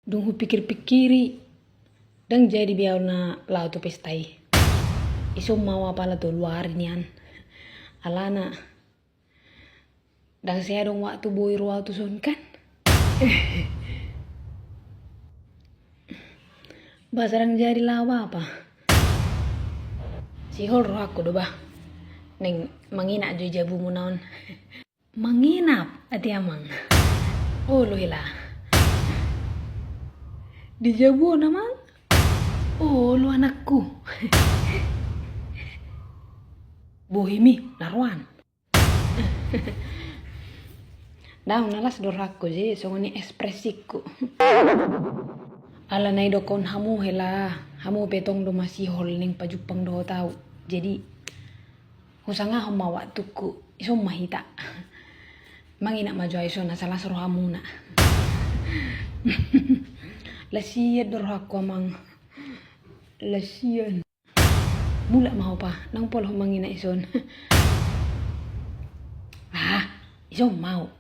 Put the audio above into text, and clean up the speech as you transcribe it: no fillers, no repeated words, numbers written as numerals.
Dung hu pikir-pikiri. Dan jadi biar na lau tu pestai. Iso mau apa lah tu luar nian. Alana. Dan saya dong waktu boy ruau tu son kan. Basarang jadi lawa apa? Sihol roh aku do bah. Neng mangina jo jabu mu naon. Manginap ati amang. Oh lo hila. Di jabu namang. Oh lo anakku. Bohimi naruan. Dah nalas doraku je songoni ekspresiku. Ala nai dokon hamu hela. Hamu petong do masih hol ning pajupang do tau. Jadi husanga homa waktuku iso mahita. Mangina maju iso na salah suruh hamu na. Lasiat doraku amang. Lasian. Mula mau pa nang polo mangina ison. Iso mau.